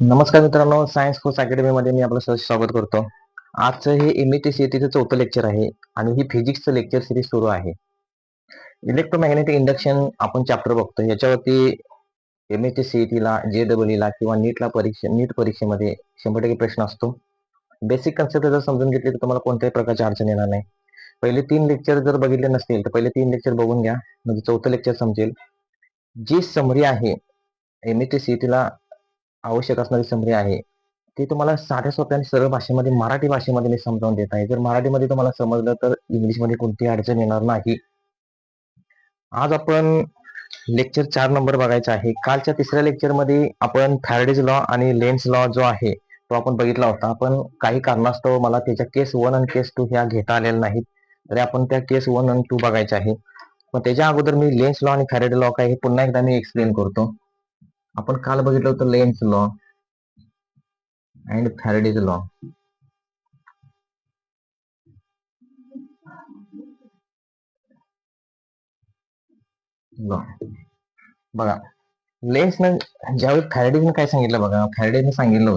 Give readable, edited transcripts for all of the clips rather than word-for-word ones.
नमस्कार मित्रांनो, science force academy मध्ये मी आपलं सहर्ष स्वागत करतो. आजचं हे MET-CETचं चौथं लेक्चर आहे आणि ही फिजिक्सचं लेक्चर सिरीज सुरू आहे. इलेक्ट्रोमॅग्नेटिक इंडक्शन आपण चॅप्टर बघतो. याच्यावरती MET-CETला, JEEला किंवा नीट परीक्षेमध्ये 100% प्रश्न असतो. बेसिक कन्सेप्ट जर समजून घेतली तर तुम्हाला कोणत्याही प्रकारची अडचण येणार नाही. पहिले 3 लेक्चर जर बघितले नसतील तर पहिले 3 लेक्चर बघून घ्या, म्हणजे चौथं लेक्चर समजेल. जी समरी आहे MET-CETला आवश्यक असणारी समरी आहे ती तुम्हाला साध्या सोप्या आणि सरळ भाषेमध्ये मराठी भाषेमध्ये मी समजावून देत आहे. जर मराठीमध्ये तुम्हाला समजलं तर इंग्लिशमध्ये कोणतीही अडचण येणार नाही. आज आपण लेक्चर 4 नंबर बघायचा आहे. कालच्या तिसऱ्या लेक्चरमध्ये आपण फॅरेडेज लॉ आणि लेन्झ लॉ जो आहे तो आपण बघितला होता. आपण काही कारणास्तव मला त्याच्या केस 1 आणि केस 2 ह्या घेता आलेल्या नाहीत, तरी आपण त्या केस 1 आणि 2 बघायच्या आहे. पण त्याच्या अगोदर मी लेन्झ लॉ आणि फॅरेडे लॉ काय हे पुन्हा एकदा मी एक्सप्लेन करतो. आपण काल बघितलं होतं Lenz law and Faraday's law. बघा, लेन्झनं ज्यावेळी फॅरेडेजने काय सांगितलं बघा, फॅरेडेजने सांगितलं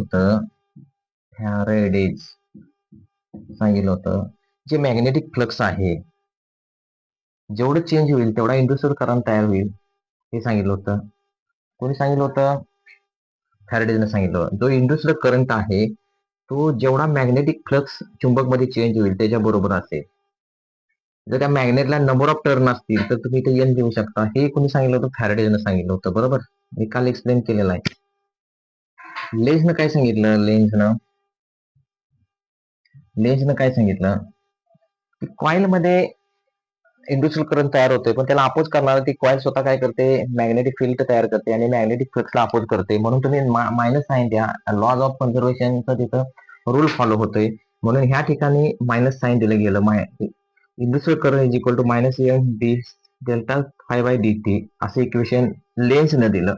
होतं जे मॅग्नेटिक फ्लक्स आहे जेवढं चेंज होईल तेवढा इंड्युस्ड करंट तयार होईल हे सांगितलं होतं. कोणी सांगितलं होतं? फॅरेडेजने सांगितलं. जो इंड्युस्ड करंट आहे तो जेवढा मॅग्नेटिक फ्लक्स चुंबक मध्ये चेंज होईल त्याच्या बरोबर असेल. जर त्या मॅग्नेटला नंबर ऑफ टर्न असतील तर तुम्ही इथे एन देऊ शकता. हे कोणी सांगितलं होतं? फॅरेडेजने सांगितलं होतं. बरोबर, मी काल एक्सप्लेन केलेलं आहे. लेन्झनं काय सांगितलं? लेन्झनं काय सांगितलं की कॉईल मध्ये इंड्युस्ड करंट तयार होते, पण त्याला अपोज करणार ती कॉईल स्वतः काय करते? मॅग्नेटिक फील्ड तयार करते आणि मॅग्नेटिक फ्लक्सला अपोज करते. म्हणून तुम्ही मायनस साईन द्या. लॉज ऑफ कन्झर्वेशनचा तिथं रूल फॉलो होतोय, म्हणून ह्या ठिकाणी मायनस साईन दिलं गेलं. Induced current is equal to minus N D delta phi by D T असं इक्वेशन लेन्झनं दिलं.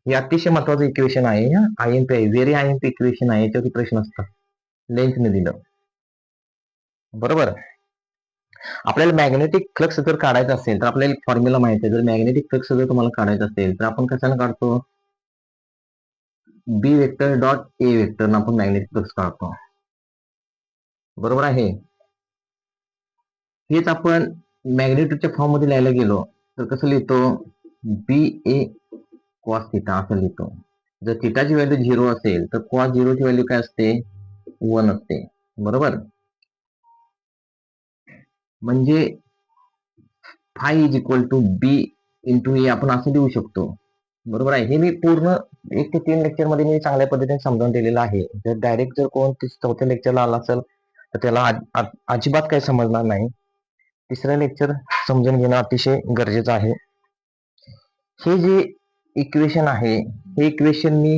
हे अतिशय महत्वाचं इक्वेशन आहे. IMP आहे, व्हेरी IMP इक्वेशन आहे. याच्यावरती प्रश्न असतात. लेन्झने दिलं. बरोबर. आपल्याला मॅग्नेटिक फ्लक्स जर काढायचा असेल तर आपल्याला फॉर्म्युला माहिती आहे. जर मॅग्नेटिक फ्लक्स जर तुम्हाला काढायचा असेल तर आपण कशाने काढतो? बी वेक्टर डॉट ए वेक्टर आपण मॅग्नेटिक फ्लक्स काढतो. बरोबर आहे. हेच आपण मॅग्नेट्यूडच्या फॉर्म मध्ये लिहायला गेलो तर कसं लिहितो? बी ए कॉस थिटा असं लिहितो. जर थिटाची व्हॅल्यू 0 असेल तर कॉस 0 ची व्हॅल्यू काय असते? 1 असते. बरोबर. म्हणजे phi is equal to B into A आपण असं लिहू शकतो. बरोबर आहे. हे मी पूर्ण 1 ते 3 लेक्चर मध्ये मी चांगल्या पद्धतीने समजावून दिलेलं आहे. जर डायरेक्ट जर कोण चौथ्या लेक्चरला आला असेल तर त्याला अजिबात काही समजणार नाही. तिसरं लेक्चर समजून घेणं अतिशय गरजेचं आहे. हे जे इक्वेशन आहे हे इक्वेशन मी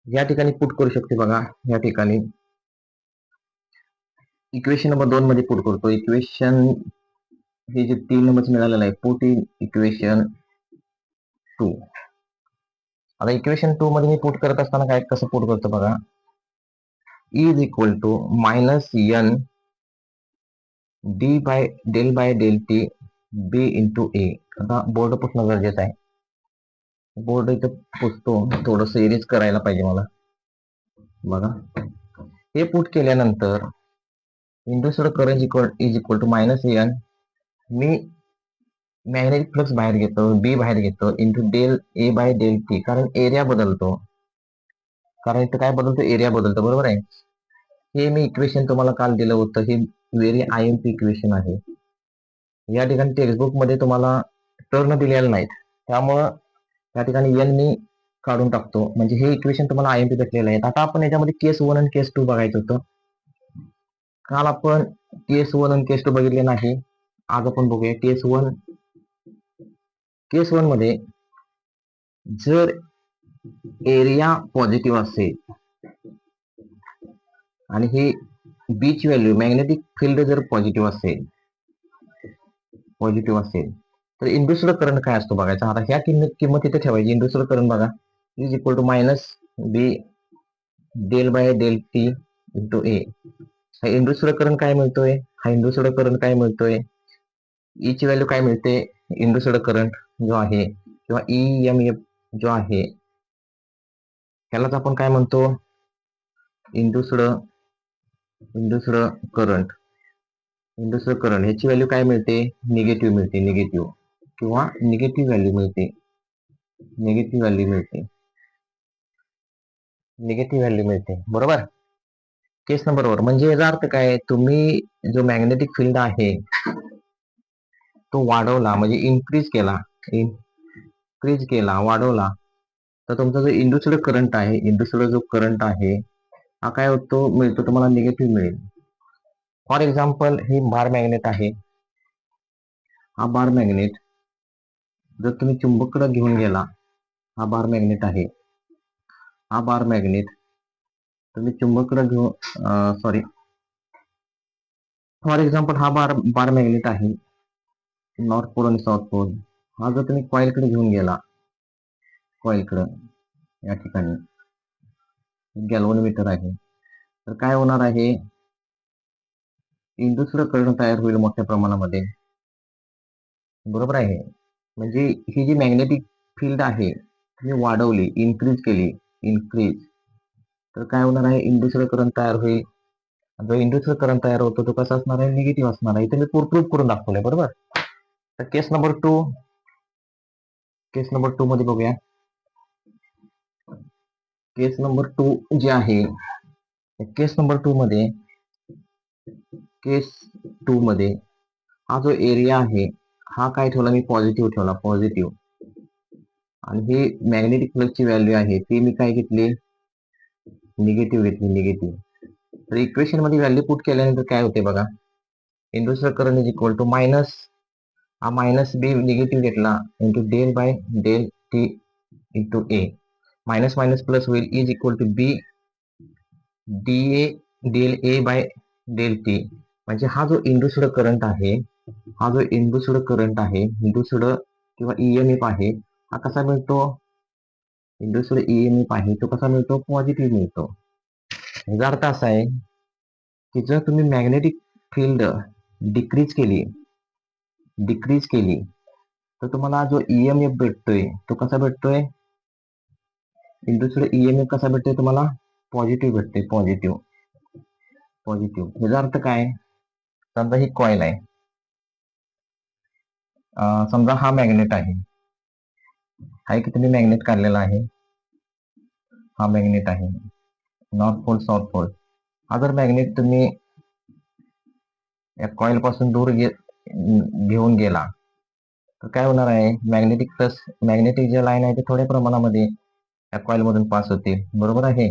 या ठिकाणी पुट करू शकते. बघा, या ठिकाणी इक्वेशन नंबर 2 मध्ये पुट करतो. इक्वेशन हे जे 3 नंबरच मिळालेलं आहे, पुट इन इक्वेशन 2. आता इक्वेशन 2 मध्ये मी पुट करत असताना काय कसं पुट करतो बघा, is equal to minus N D by del T B into A. आता बोर्ड पुसणं गरजेचं आहे. बोर्ड इथं पुसतो, थोडस इरेज करायला पाहिजे मला. बघा, हे पुट केल्यानंतर induced current is equal to minus N, मी मॅग्नेटिक फ्लक्स बाहेर घेतो, बी बाहेर घेतो, into del A by del T. कारण एरिया बदलतो, कारण इथं काय बदलतो? एरिया बदलतो. बरोबर आहे. हे मी इक्वेशन तुम्हाला काल दिलं होतं. हे व्हेरी IMP इक्वेशन आहे. या ठिकाणी टेक्स्टबुक मध्ये तुम्हाला टर्न दिलेल्या नाहीत, त्यामुळं या ठिकाणी एन मी काढून टाकतो. म्हणजे हे इक्वेशन तुम्हाला IMP भेटलेलं आहे. आता आपण याच्यामध्ये केस 1 आणि केस 2 बघायचं होतं. काल आपण केस 1 आणि केस 2 बघितले नाही. आज आपण बघूया केस 1. केस 1 मध्ये जर एरिया पॉझिटिव्ह असेल आणि ही बी ची व्हॅल्यू मॅग्नेटिक फील्ड जर पॉझिटिव्ह असेल तर इंड्युस्ड करंट काय असतो बघायचा. आता ह्या किंमत इथे ठेवायची. इंड्युस्ड करंट बघा, is equal to minus B del by del T into A. हा इंड्युस्ड करंट काय मिळतोय? ई ची व्हॅल्यू काय मिळते? इंड्युस्ड करंट जो आहे किंवा EMF जो आहे ह्यालाच आपण काय म्हणतो, इंड्युस्ड करंट. इंड्युस्ड करंट ह्याची व्हॅल्यू काय मिळते, निगेटिव्ह मिळते, निगेटिव्ह किंवा निगेटिव्ह व्हॅल्यू मिळते, निगेटिव्ह व्हॅल्यू मिळते, निगेटिव्ह व्हॅल्यू मिळते. बरोबर. केस नंबर 4 म्हणजे याचा अर्थ काय, तुम्ही जो मॅग्नेटिक फील्ड आहे तो वाढवला, म्हणजे इन्क्रीज केला, वाढवला, तर तुमचा जो इंड्युस्ड करंट आहे, इंड्युस्ड जो करंट आहे हा काय होतो, मिळतो तुम्हाला, निगेटिव्ह मिळेल. For example he bar magnet आहे. हा बार मॅग्नेट जर तुम्ही चुंबककडे घेऊन गेला, हा बार मॅग्नेट आहे, हा बार मॅग्नेट तुम्ही चुंबककडे घेऊन सॉरी फॉर एक्झाम्पल हा बार मॅग्नेट आहे, नॉर्थ पोल आणि साऊथ पोल. हा जर तुम्ही कॉइलकडे घेऊन गेला, कॉइलकडे या ठिकाणी गॅल्व्हनोमीटर आहे, तर काय होणार आहे, इंड्युस्ड करंट तयार होईल मोठ्या प्रमाणामध्ये. बरोबर आहे. म्हणजे ही जी मॅग्नेटिक फील्ड आहे ती वाढवली, इन्क्रीज केली, इन्क्रीज, तर काय होणार आहे, इंड्युस्ड करंट तयार होईल. जो इंड्युस्ड करंट तयार होतो तो कसा असणार आहे, निगेटिव्ह असणार आहे. इथे मी प्रूफ करून दाखवलंय. बरोबर. तर केस नंबर 2 मध्ये बघूया. केस नंबर 2 जे आहे, केस नंबर 2 मध्ये हा जो एरिया आहे हा काय ठेवला मी, पॉझिटिव्ह ठेवला, पॉझिटिव्ह. आणि ही मॅग्नेटिक फ्लक्सची व्हॅल्यू आहे ती मी काय घेतली, निगेटिव्ह घेतली, निगेटिव्ह. तर इक्वेशन मध्ये व्हॅल्यू पुट केल्यानंतर काय होते बघा, induced current is equal to minus, हा मायनस बी निगेटिव्ह घेतला, into del by del T into A. Minus minus plus होईल, is equal to B D A del A by del T. म्हणजे हा जो इंड्युस्ड करंट आहे, हा जो induced current आहे, इंड्युस्ड किंवा ईएमएफ आहे, हा कसा मिळतो, इंड्युस्ड ईएमएफ आहे तो कसा मिळतो, पॉझिटिव्ह मिळतो. याचा अर्थ असा आहे की जर तुम्ही मॅग्नेटिक फील्ड डिक्रीज केली तर तुम्हाला जो ईएमएफ भेटतोय तो कसा भेटतोय, इंड्युस्ड ईएमएफ कसा भेटतोय तुम्हाला, पॉझिटिव्ह भेटतोय, पॉझिटिव्ह. याचा अर्थ काय, समजा ही कॉइल आहे, समजा हा मॅग्नेट आहे, हा की तुम्ही मॅग्नेट काढलेला आहे, हा मॅग्नेट आहे, नॉर्थ पोल साऊथ पोल. हा जर मॅग्नेट तुम्ही या कॉइल पासून दूर घेऊन गेला तर काय होणार आहे, मॅग्नेटिक जे लाईन आहे ते थोड्या प्रमाणामध्ये या कॉइल मधून पास होते. बरोबर आहे.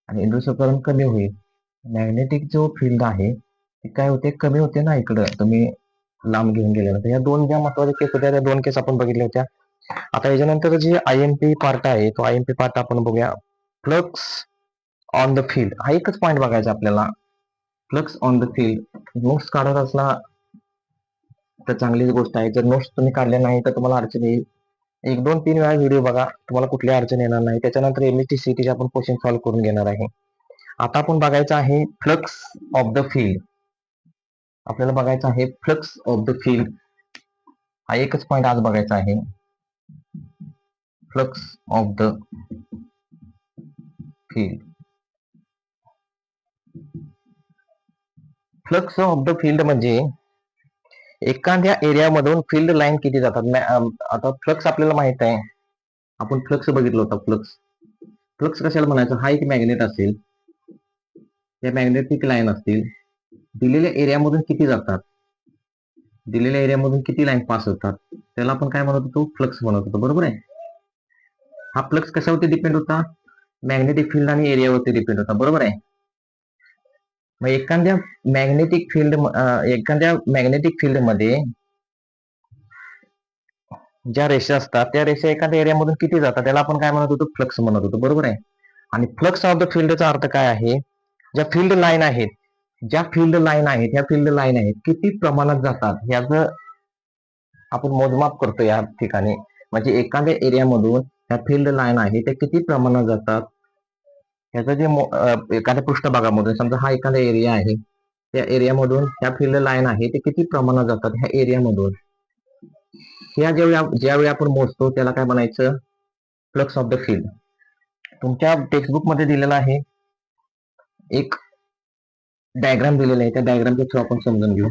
आणि इंड्युस्ड करंट कमी होईल. मॅग्नेटिक जो फील्ड आहे ते काय होते, कमी होते ना इकडं तुम्ही लांब घेऊन गेल्यानंतर. या दोन ज्या महत्वाच्या केस होत्या त्या दोन केस आपण बघितल्या होत्या. आता याच्यानंतर जे आयएमपी पार्ट आहे तो आयएमपी पार्ट आपण बघूया. फ्लक्स ऑन द फील्ड, हा एकच पॉईंट बघायचा आपल्याला, flux on the field. Notes काढत असला तर चांगलीच गोष्ट आहे, जर नोट्स तुम्ही काढल्या नाही तर तुम्हाला अडचण येईल. 1-2-3 वेळा व्हिडिओ बघा, तुम्हाला कुठली अडचण येणार नाही. त्याच्यानंतर एमएसटी आपण क्वेश्चन सॉल्व्ह करून घेणार आहे. आता आपण बघायचं आहे फ्लक्स ऑफ द फील्ड. आपल्याला बघायचं आहे फ्लक्स ऑफ द फील्ड, हा एकच पॉईंट आज बघायचा आहे, flux of the field. Flux of the field म्हणजे एखाद्या एरियामधून फील्ड लाईन किती जातात. आता फ्लक्स आपल्याला माहित आहे, आपण फ्लक्स बघितलं होतं. फ्लक्स कशाला म्हणायचं, हा एक मॅग्नेट असेल, त्या मॅग्नेटिक लाईन असतील, दिलेल्या एरियामधून किती जातात, दिलेल्या एरियामधून किती लाईन पास होतात, त्याला आपण काय म्हणत होतो, फ्लक्स म्हणत होतो. बरोबर आहे. हा फ्लक्स कशावरती डिपेंड होता, मॅग्नेटिक फील्ड आणि एरियावरती डिपेंड होता. बरोबर आहे. मग एखाद्या मॅग्नेटिक फील्ड मध्ये ज्या रेषा असतात त्या रेषा एखाद्या एरियामधून किती जातात त्याला आपण काय म्हणत होतो, फ्लक्स म्हणत होतो. बरोबर आहे. आणि फ्लक्स ऑफ द फील्डचा अर्थ काय आहे, ज्या फील्ड लाईन आहेत ह्या फील्ड लाईन आहेत किती प्रमाणात जातात याचं आपण मोजमाप करतो या ठिकाणी. म्हणजे एखाद्या एरियामधून ह्या फील्ड लाईन आहे ते किती प्रमाणात जातात ह्याचं जे एखाद्या पृष्ठभागामधून, समजा हा एखादा एरिया आहे, त्या एरियामधून ह्या फील्ड लाईन आहे ते किती प्रमाणात जातात ह्या एरियामधून, ह्या ज्यावेळी आपण मोजतो त्याला काय म्हणायचं, फ्लक्स ऑफ द फील्ड. तुमच्या टेक्स्टबुक मध्ये दिलेला आहे, एक डायग्राम दिलेला आहे. त्या डायग्रामच्या थ्रू आपण समजून घेऊ.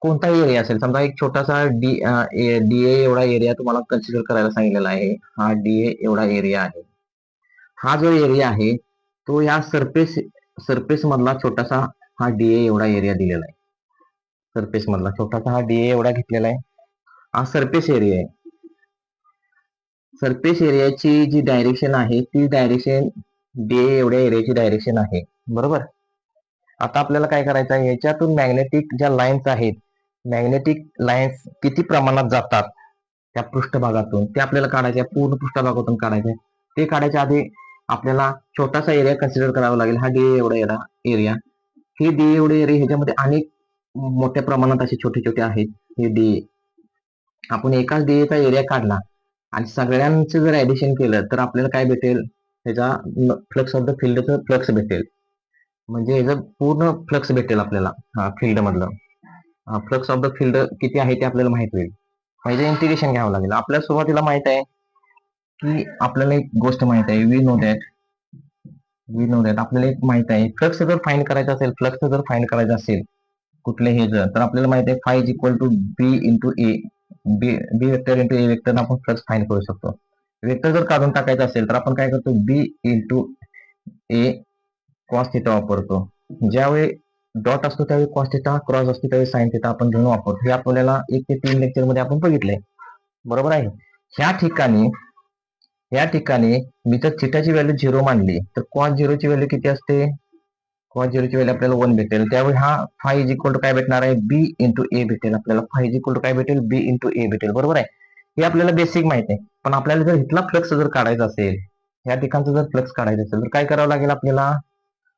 कोणताही एरिया असेल, समजा एक छोटासा डीए एवढा एरिया तुम्हाला कन्सिडर करायला सांगितलेला आहे. हा डीए एवढा एरिया आहे. हा जो एरिया आहे तो या सरफेस मधला छोटासा हा डीए एवढा एरिया दिलेला आहे. सरफेस मधला छोटासा हा डीए एवढा घेतलेला आहे. हा सरफेस एरिया आहे. सरफेस एरियाची जी डायरेक्शन आहे ती डायरेक्शन डीए एवढ्या एरियाची डायरेक्शन आहे, बरोबर. आता आपल्याला काय करायचं आहे, याच्यातून मॅग्नेटिक ज्या लाईन्स आहेत, मॅग्नेटिक लाईन्स किती प्रमाणात जातात त्या पृष्ठभागातून, ते आपल्याला काढायचे, पूर्ण पृष्ठभागातून काढायचे. ते काढायच्या आधी आपल्याला छोटासा एरिया कन्सिडर करावा लागेल. हा डीए एवढा एरिया, हे डीए एवढे एरिया, ह्याच्यामध्ये अनेक मोठ्या प्रमाणात असे छोटे छोटे आहेत हे डीए. आपण एकाच डीएचा एरिया काढला आणि सगळ्यांचं जर ऍडिशन केलं तर आपल्याला काय भेटेल, त्याचा फ्लक्स ऑफ द फील्डचं फ्लक्स भेटेल. म्हणजे ह्याचं पूर्ण फ्लक्स भेटेल आपल्याला. हा फील्ड मधलं फ्लक्स ऑफ द फील्ड किती आहे ते आपल्याला माहित होईल. म्हणजे इंटिग्रेशन घ्यावं लागेल. आपल्याला सुरुवातीला माहित आहे की आपल्याला एक गोष्ट माहित आहे, वी नो दॅट आपल्याला एक माहित आहे, फ्लक्स जर फाइंड करायचा असेल, फ्लक्स जर फाइंड करायचा असेल कुठले हे जर, तर आपल्याला माहित आहे phi is equal to B into A, B vector into A vector आपण फ्लक्स फाइंड करू शकतो. वेक्टर जर काढून टाकायचं असेल तर आपण काय करतो, बी इंटू ए कॉस थिटा वापरतो. ज्यावेळी डॉट असतो त्यावेळी कॉस थिटा, क्रॉस असतो त्यावेळी साइन थिटा आपण घेऊन वापरतो. हे आपल्याला 1 ते 3 लेक्चर मध्ये आपण बघितलंय, बरोबर आहे. या ठिकाणी मी तर थिटाची व्हॅल्यू 0 मानली तर कॉस 0 ची व्हॅल्यू किती असते, कॉस 0 ची व्हॅल्यू आपल्याला 1 भेटेल. त्यावेळी हा फाय इज इक्वल टू काय भेटणार आहे, बी इंटू ए भेटेल. आपल्याला फाय इज इक्वल टू काय भेटेल, बी इंटू ए भेटेल, बरोबर आहे. हे आपल्याला बेसिक माहित आहे. पण आपल्याला जर इथला फ्लक्स जर काढायचा असेल, या ठिकाणचा जर फ्लक्स काढायचा असेल तर काय करावं लागेल आपल्याला,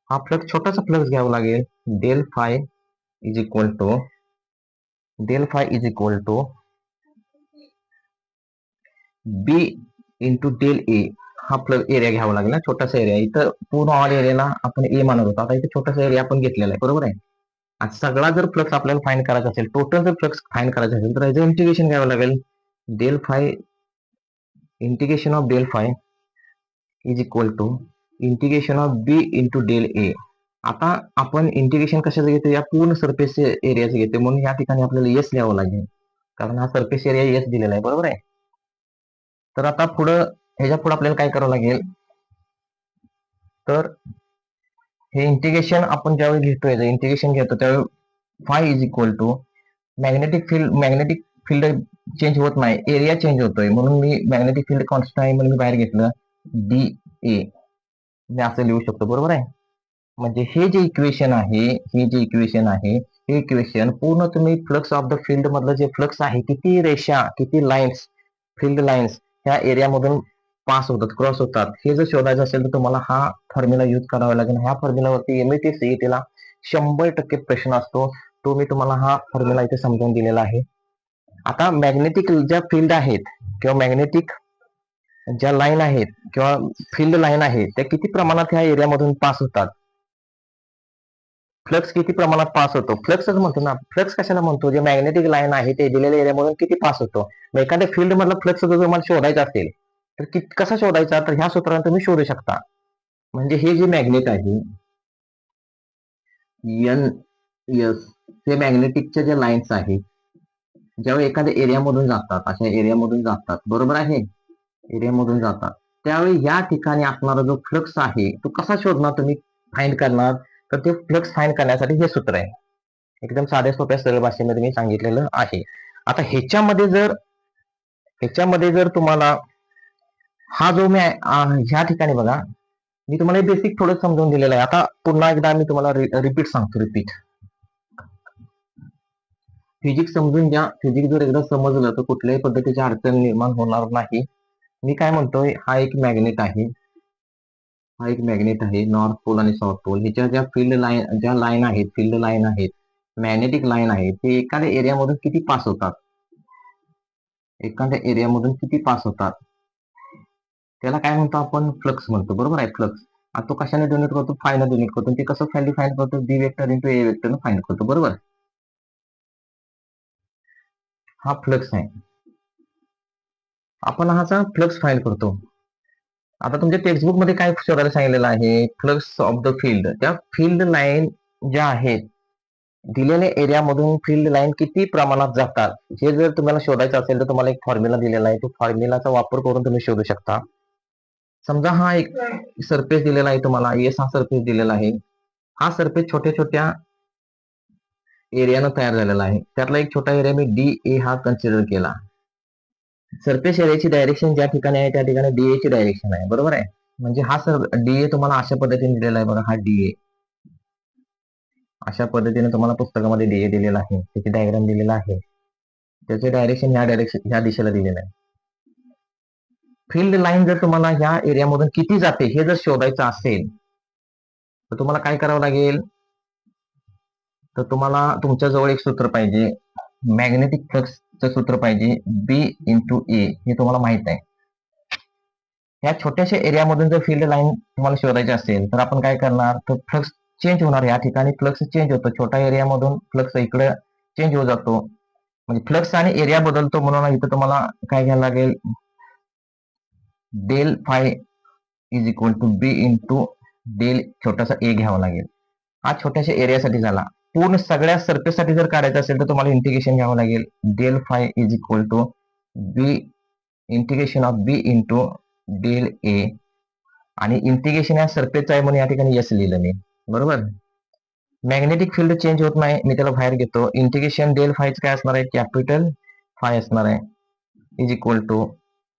हा फ्लक्स छोटासा फ्लक्स घ्यावा लागेल. Del phi is equal to B into del A, हा फ्लक्स एरिया घ्यावा लागेल ना, छोटासा एरिया. इथं पूर्ण ऑल एरियाला आपण ए मानत होतो, आता इथे छोटासा एरिया आपण घेतलेला आहे, बरोबर आहे. आणि सगळा जर फ्लक्स आपल्याला फाइंड करायचा असेल, टोटल जर फ्लक्स फाइंड करायचा असेल तर याचं इंटिग्रेशन घ्यावं लागेल. Del phi integration of del phi is equal to integration of B into del A. आता आपण इंटिग्रेशन कशाचं घेतो, या पूर्ण सरफेस एरियाचं घेतो, म्हणून या ठिकाणी आपल्याला एस लिहावं लागेल, कारण हा सरफेस एरिया एस दिलेला आहे, बरोबर आहे. तर आता ह्याच्या पुढे आपल्याला काय करावं लागेल, तर हे इंटिग्रेशन आपण ज्यावेळी घेतोय, इंटिग्रेशन घेतो त्यावेळी phi is equal to magnetic field change होत नाही, एरिया चेंज होतोय, म्हणून मी मॅग्नेटिक फील्ड कॉन्स्टंट आहे म्हणून मी बाहेर घेतलं डी ए, मी असं लिहू शकतो, बरोबर आहे. म्हणजे हे जे इक्वेशन आहे हे इक्वेशन पूर्ण तुम्ही फ्लक्स ऑफ द फील्ड मधलं जे फ्लक्स आहे, किती रेषा, किती लाईन्स, फील्ड लाईन्स ह्या एरियामधून पास होतात, क्रॉस होतात, हे जर शोधायचं असेल तर तुम्हाला हा फॉर्म्युला यूज करावा लागेल. ह्या फॉर्म्युलावरती एमईटी सीईटीला 100% प्रश्न असतो. तो मी तुम्हाला हा फॉर्म्युला इथे समजावून दिलेला आहे. आता मॅग्नेटिक ज्या फील्ड आहेत किंवा मॅग्नेटिक ज्या लाईन आहेत किंवा फील्ड लाईन आहे त्या किती प्रमाणात ह्या एरियामधून पास होतात, फ्लक्स किती प्रमाणात पास होतो, फ्लक्सच म्हणतो ना. फ्लक्स कशाला म्हणतो, जे मॅग्नेटिक लाईन आहे ते दिलेल्या एरियामधून किती पास होतो. मग एखाद्या फील्ड मधला फ्लक्स जर तुम्हाला शोधायचा असेल तर कसा शोधायचा, तर ह्या सूत्राने तुम्ही शोधू शकता. म्हणजे हे जे मॅग्नेट आहे एन एस, हे मॅग्नेटिकच्या ज्या लाईन्स आहेत ज्यावेळी एखाद्या एरियामधून जातात, अशा एरियामधून जातात, बरोबर आहे, एरियामधून जातात, त्यावेळी या ठिकाणी असणारा जो फ्लक्स आहे तो कसा शोधणार, तुम्ही फाइंड करणार. तर ते फ्लक्स फाइंड करण्यासाठी हे सूत्र आहे, एकदम साध्या सोप्या सरळ भाषेमध्ये मी सांगितलेलं आहे. आता ह्याच्यामध्ये जर तुम्हाला हा जो मी ह्या ठिकाणी बघा, मी तुम्हाला बेसिक थोडं समजावून दिलेलं आहे. आता पुन्हा एकदा मी तुम्हाला रिपीट सांगतो. फिजिक्स समजून घ्या. फिजिक्स जर एकदा समजलं तर कुठल्याही पद्धतीची अडचण निर्माण होणार नाही. मी काय म्हणतोय, हा एक मॅग्नेट आहे, नॉर्थ पोल आणि साऊथ पोल, ह्याच्या ज्या फील्ड लाईन आहेत, मॅग्नेटिक लाईन आहेत, ते एखाद्या एरियामधून किती पास होतात, त्याला काय म्हणतो आपण, फ्लक्स म्हणतो, बरोबर आहे. फ्लक्स आता तो कशाने डोनेट करतो, फायनल डोनेट करतो. ते कसं फाईंड करतो, बी vector into A vector find करतो, बरोबर. हा फ्लक्स आहे, आपण हाचा फ्लक्स फाईंड करतो. आता तुमच्या टेक्स्टबुक मध्ये काय शोधायला सांगितलेलं आहे, फ्लक्स ऑफ द फील्ड. त्या फील्ड लाईन ज्या आहेत दिलेल्या एरियामधून फील्ड लाईन किती प्रमाणात जातात, हे जर तुम्हाला शोधायचं असेल तर तुम्हाला एक फॉर्म्युला दिलेला आहे. तो फॉर्म्युलाचा वापर करून तुम्ही शोधू शकता. समजा हा एक सरफेस दिलेला आहे तुम्हाला, एस हा सरफेस दिलेला आहे. हा सरफेस छोट्या छोट्या एरियानं तयार झालेला आहे. त्यातला एक छोटा एरिया मी डी ए हा कन्सिडर केला. सरफेस एरियाची डायरेक्शन ज्या ठिकाणी आहे त्या ठिकाणी डीए ची डायरेक्शन आहे, बरोबर आहे. म्हणजे हा सर डीए तुम्हाला अशा पद्धतीने दिलेला आहे बघा. हा डीए अशा पद्धतीने तुम्हाला पुस्तकामध्ये डीए दिलेला आहे, त्याची डायग्राम दिलेला आहे. त्याचे डायरेक्शन ह्या दिशेला दिलेलं आहे. फील्ड लाईन जर तुम्हाला ह्या एरियामधून किती जाते हे जर शोधायचं असेल तर तुम्हाला काय करावं लागेल, तर तुम्हाला तुमच्याजवळ एक सूत्र पाहिजे, मॅग्नेटिक फ्लक्सचं सूत्र पाहिजे, बी इंटू ए. हे तुम्हाला माहित आहे. या छोट्याशा एरियामधून जर फील्ड लाईन तुम्हाला शोधायची असेल तर आपण काय करणार, तर फ्लक्स चेंज होणार. या ठिकाणी फ्लक्स चेंज होतो, छोट्या एरियामधून फ्लक्स इकडे चेंज होत जातो, म्हणजे फ्लक्स आणि एरिया बदलतो. म्हणून इथं तुम्हाला काय घ्यायला लागेल, del phi is equal to B into del छोटासा ए घ्यावा लागेल. हा छोट्याशा एरियासाठी झाला. पूर्ण सगळ्या सरफेससाठी जर काढायचं असेल तर तुम्हाला इंटिग्रेशन घ्यावं लागेल. Del phi is equal to B integration of B into del A, आणि इंटिग्रेशन या सरफेसचा आहे म्हणून या ठिकाणी एस लिहिलं मी, बरोबर. मॅग्नेटिक फील्ड चेंज होत नाही, मी त्याला बाहेर घेतो. इंटिग्रेशन डेल फायच काय असणार आहे, कॅपिटल फाय असणार आहे, is equal to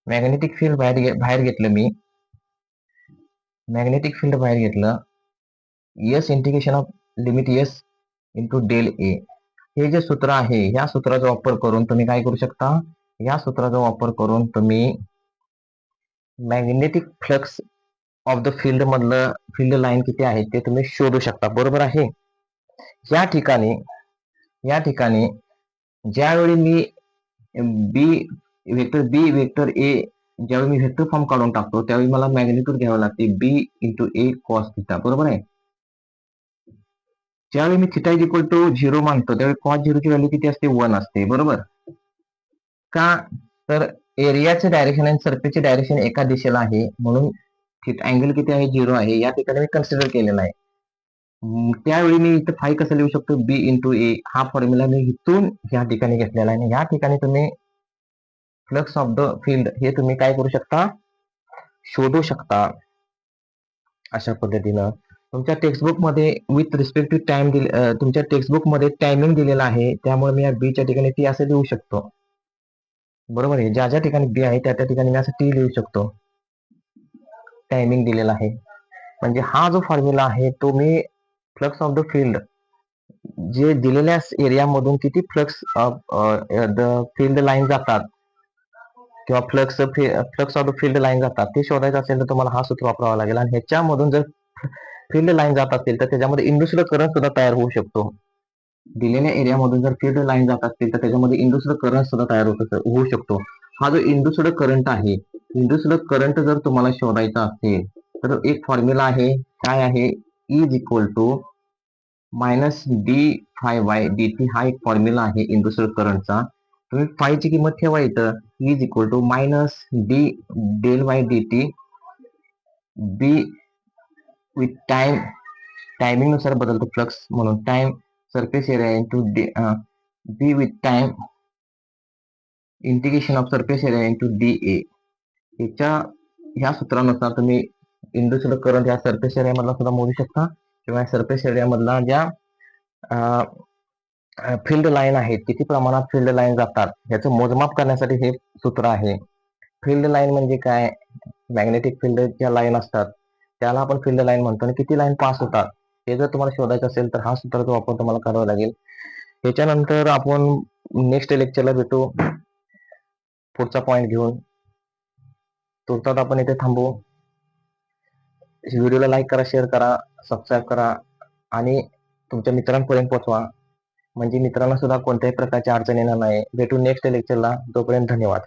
magnetic field बाहेर घेतलं मी. मॅग्नेटिक फील्ड बाहेर घेतलं, S integration of limit S into del A. हे जे सूत्र आहे या सूत्राचा वापर करून तुम्ही काय करू शकता, या सूत्राचा वापर करून तुम्ही magnetic flux of the field मधलं फील्ड लाईन किती आहे ते तुम्ही शोधू शकता, बरोबर आहे. या ठिकाणी ज्यावेळी मी बी वेक्टर ए ज्यावेळी मी व्हेक्टर फॉर्म काढून टाकतो त्यावेळी मला मॅग्निट्यूड घ्यावं लागते बी इंटू ए कॉस थिटा, बरोबर आहे. ज्यावेळी मी थिटा इज इक्वल टू 0 मानतो त्यावेळी कॉस 0 ची व्हॅल्यू किती असते, 1 असते, बरोबर. का, तर एरियाचे डायरेक्शन आणि सरफेसचे डायरेक्शन एका दिशेला आहे म्हणून अँगल किती आहे, 0 आहे. या ठिकाणी मी कन्सिडर केलेला आहे. त्यावेळी मी इथं फाय कसं लिहू शकतो, बी इंटू ए. हा फॉर्म्युला मी इथून या ठिकाणी घेतलेला आहे. या ठिकाणी तुम्ही फ्लक्स ऑफ द फील्ड हे तुम्ही काय करू शकता, शोधू शकता. अशा पद्धतीनं तुमच्या टेक्स्टबुक मध्ये विथ रिस्पेक्ट टू टाइम तुमच्या टेक्स्टबुक मध्ये टायमिंग दिलेला आहे, त्यामुळे मी या बीच्या ठिकाणी टी असं लिहू शकतो, बरोबर आहे. ज्या ज्या ठिकाणी बी आहे त्या त्या ठिकाणी मी असं टी लिहू शकतो, टायमिंग दिलेला आहे. म्हणजे हा जो फॉर्म्युला आहे तो मी फ्लक्स ऑफ द फील्ड जे दिलेल्या एरियामधून किती फ्लक्स फील्ड लाईन जातात किंवा flux of the field line जातात ते शोधायचं असेल तर तुम्हाला हा सूत्र वापरावा लागेल. आणि ह्याच्यामधून जर फील्ड लाईन जात असेल तर त्याच्यामध्ये इंड्युस्ड करंट सुद्धा तयार होऊ शकतो. दिलेल्या एरियामधून जर फील्ड लाईन जात असतील तर त्याच्यामध्ये इंड्युस्ड करंट सुद्धा तयार होऊ शकतो. हा जो इंड्युस्ड करंट आहे, इंड्युस्ड करंट जर तुम्हाला शोधायचा असेल तर एक फॉर्म्युला आहे, काय आहे, is equal to minus D phi by D T. हा एक फॉर्म्युला आहे इंड्युस्ड करंटचा. तुम्ही फायची किंमत ठेवा इथं, is equal to minus D del by D T B with timing नुसार बदलतो फ्लक्स म्हणून time surface area into B with time integration of surface area into D A. ह्या सूत्रानुसार तुम्ही इंड्युस्ड करंट या सरफेस एरिया मधला सुद्धा मोजू शकता किंवा सरफेस एरिया मधला ज्या फील्ड लाईन आहेत किती प्रमाणात फील्ड लाईन जातात याचं मोजमाप करण्यासाठी हे सूत्र आहे. फील्ड लाईन म्हणजे काय, मॅग्नेटिक फील्ड ज्या लाईन असतात त्याला आपण फील्ड लाईन म्हणतो, आणि किती लाईन पास होतात हे जर तुम्हाला शोधायचं असेल तर हा सूत्राचा वापर तुम्हाला करावा लागेल. त्याच्यानंतर आपण नेक्स्ट लेक्चरला भेटू पुढचा पॉइंट घेऊन. तुर्तात आपण इथे थांबू. व्हिडिओला लाईक करा, शेअर करा, सबस्क्राईब करा आणि तुमच्या मित्रांपर्यंत पोहोचवा, म्हणजे मित्रांना सुद्धा कोणत्याही प्रकारची अडचण येणार नाही. भेटू नेक्स्ट लेक्चरला. तोपर्यंत धन्यवाद.